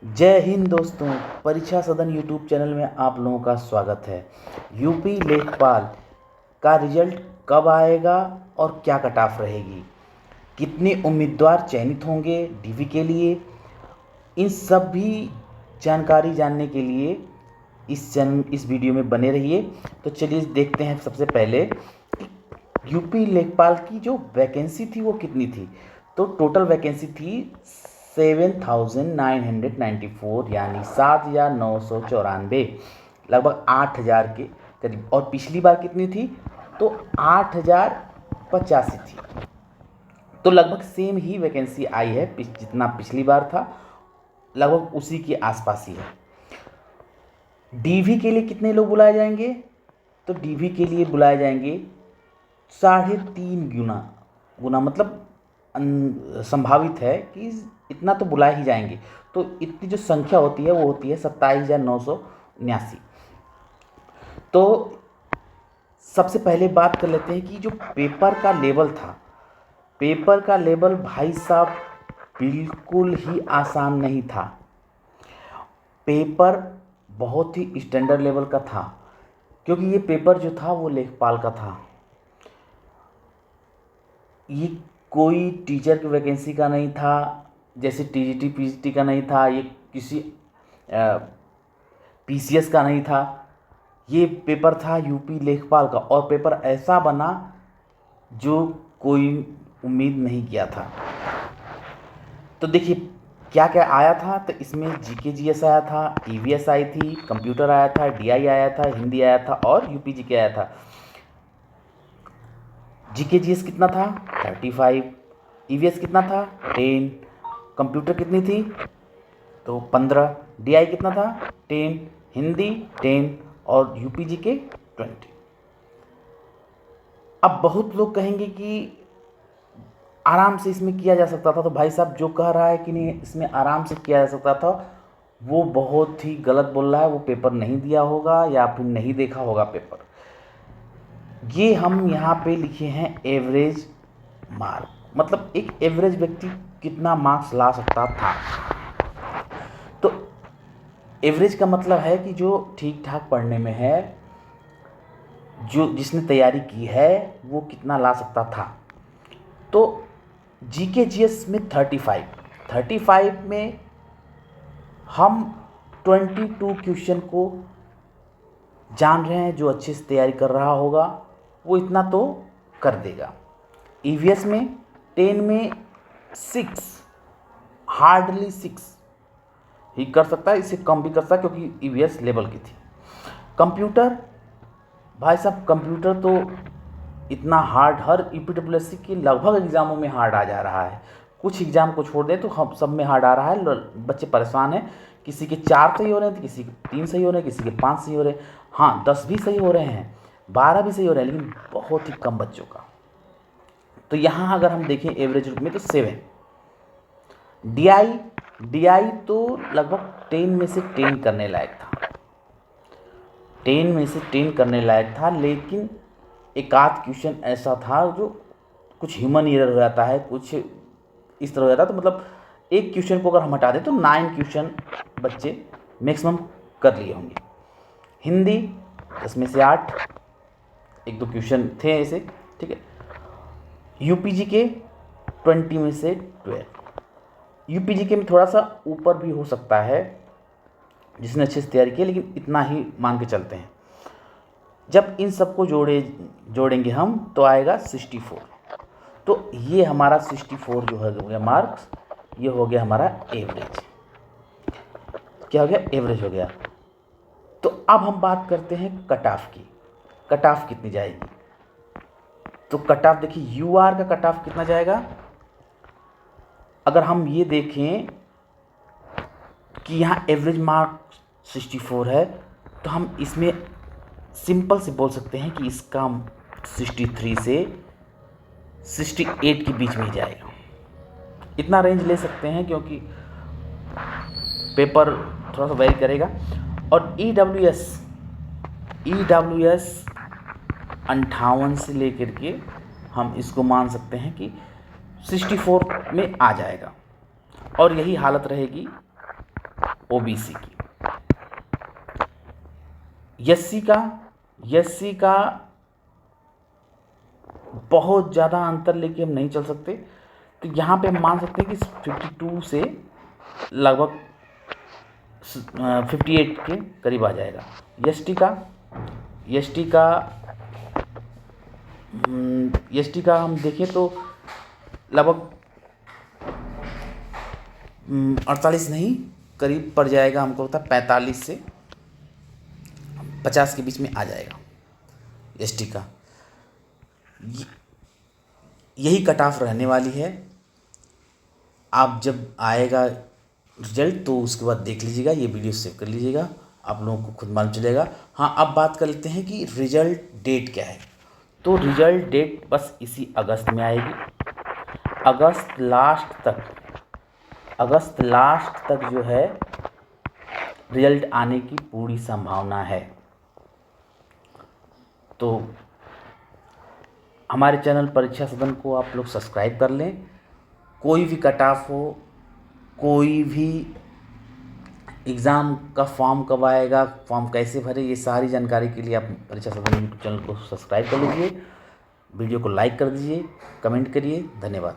जय हिंद दोस्तों। परीक्षा सदन यूट्यूब चैनल में आप लोगों का स्वागत है। यूपी लेखपाल का रिजल्ट कब आएगा और क्या कट ऑफ रहेगी, कितने उम्मीदवार चयनित होंगे डीवी के लिए, इन सब भी जानकारी जानने के लिए इस वीडियो में बने रहिए। तो चलिए देखते हैं। सबसे पहले यूपी लेखपाल की जो वैकेंसी थी वो कितनी थी। तो टोटल वैकेंसी थी 7,994 यानी 7,994, लगभग 8,000 के करीब। और पिछली बार कितनी थी तो 8,085 थी। तो लगभग सेम ही वैकेंसी आई है, जितना पिछली बार था लगभग उसी के आसपास ही है। डीवी के लिए कितने लोग बुलाए जाएंगे, तो डीवी के लिए बुलाए जाएंगे 3.5 गुना मतलब संभावित है कि इतना तो बुलाए ही जाएंगे। तो इतनी जो संख्या होती है वो होती है 27,979। तो सबसे पहले बात कर लेते हैं कि जो पेपर का लेवल था, पेपर का लेवल भाई साहब बिल्कुल ही आसान नहीं था। पेपर बहुत ही स्टैंडर्ड लेवल का था, क्योंकि ये पेपर जो था वो लेखपाल का था। ये कोई टीचर की वैकेंसी का नहीं था, जैसे टीजीटी पीजीटी का नहीं था, ये किसी पीसीएस का नहीं था। ये पेपर था यूपी लेखपाल का, और पेपर ऐसा बना जो कोई उम्मीद नहीं किया था। तो देखिए क्या क्या आया था। तो इसमें जीके जीएस आया था, ईवीएस आई थी, कंप्यूटर आया था, डीआई आया था, हिंदी आया था और यूपी जीके आया था। जीके जीएस कितना था 35, ईवीएस कितना था 10, कंप्यूटर कितनी थी तो 15, डीआई कितना था 10, हिंदी 10 और यूपी जीके 20। अब बहुत लोग कहेंगे कि आराम से इसमें किया जा सकता था। तो भाई साहब जो कह रहा है कि नहीं इसमें आराम से किया जा सकता था, वो बहुत ही गलत बोल रहा है। वो पेपर नहीं दिया होगा या फिर नहीं देखा होगा पेपर। ये हम यहाँ पे लिखे हैं एवरेज मार्क, मतलब एक एवरेज व्यक्ति कितना मार्क्स ला सकता था। तो एवरेज का मतलब है कि जो ठीक ठाक पढ़ने में है, जो जिसने तैयारी की है वो कितना ला सकता था। तो जीके जीएस में 35 में हम 22 क्वेश्चन को जान रहे हैं। जो अच्छे से तैयारी कर रहा होगा वो इतना तो कर देगा। ईवीएस में 10 में 6, हार्डली 6 ही कर सकता है, इससे कम भी कर सकता है क्योंकि ईवीएस लेवल की थी। कंप्यूटर भाई साहब, कंप्यूटर तो इतना हार्ड, हर यूपीडब्ल्यूएससी के लगभग एग्ज़ामों में हार्ड आ जा रहा है। कुछ एग्ज़ाम को छोड़ दें तो हम सब में हार्ड आ रहा है। बच्चे परेशान हैं, किसी के 4 सही हो रहे हैं तो किसी के 3 सही हो रहे हैं, किसी के 5 सही हो रहे हैं। हाँ 10 भी सही हो रहे हैं, 12 भी सही हो रहे हैं, लेकिन बहुत ही कम बच्चों का। तो यहाँ अगर हम देखें एवरेज रूप में तो 7। डीआई तो लगभग 10 में से 10 करने लायक था, 10 में से 10 करने लायक था। लेकिन एक आध क्वेश्चन ऐसा था जो कुछ ह्यूमन एरर हो जाता है, कुछ इस तरह हो जाता है। तो मतलब एक क्वेश्चन को अगर हम हटा दें तो 9 क्वेश्चन बच्चे मैक्सिमम कर लिए होंगे। हिंदी 10 में से 8, एक दो क्वेश्चन थे ऐसे, ठीक है। यूपीजी के 20 में से 12। यूपीजी के में थोड़ा सा ऊपर भी हो सकता है जिसने अच्छे से तैयारी की, लेकिन इतना ही मान के चलते हैं। जब इन सबको जोड़ेंगे हम तो आएगा 64। तो ये हमारा 64 जो है हो गया मार्क्स, ये हो गया हमारा एवरेज। क्या हो गया, एवरेज हो गया। तो अब हम बात करते हैं कट ऑफ की। कट ऑफ कितनी जाएगी, तो कट ऑफ देखिए यूआर का कट ऑफ कितना जाएगा। अगर हम ये देखें कि यहाँ एवरेज मार्क्स 64 है, तो हम इसमें सिंपल से बोल सकते हैं कि इसका 63 से 68 के बीच में ही जाएगा। इतना रेंज ले सकते हैं क्योंकि पेपर थोड़ा सा वेरी करेगा। और ईडब्ल्यूएस 58 से लेकर के हम इसको मान सकते हैं कि 64 में आ जाएगा। और यही हालत रहेगी ओबीसी की। एससी का बहुत ज़्यादा अंतर लेके हम नहीं चल सकते, तो यहाँ पे हम मान सकते हैं कि 52 से लगभग 58 के करीब आ जाएगा। एसटी का हम देखें तो लगभग 48 नहीं, करीब पड़ जाएगा, हमको लगता है 45 से 50 के बीच में आ जाएगा एसटी का। यही कट ऑफ रहने वाली है। आप जब आएगा रिजल्ट तो उसके बाद देख लीजिएगा, ये वीडियो सेव कर लीजिएगा, आप लोगों को खुद मालूम चलेगा। हाँ, अब बात कर लेते हैं कि रिजल्ट डेट क्या है। तो रिजल्ट डेट बस इसी अगस्त में आएगी। अगस्त लास्ट तक जो है रिजल्ट आने की पूरी संभावना है। तो हमारे चैनल परीक्षा सदन को आप लोग सब्सक्राइब कर लें। कोई भी कट ऑफ हो, कोई भी एग्ज़ाम का फॉर्म कब आएगा, फॉर्म कैसे भरे, ये सारी जानकारी के लिए आप परीक्षा सदन यूट्यूब चैनल को सब्सक्राइब कर लीजिए, वीडियो को लाइक कर दीजिए, कमेंट करिए। धन्यवाद।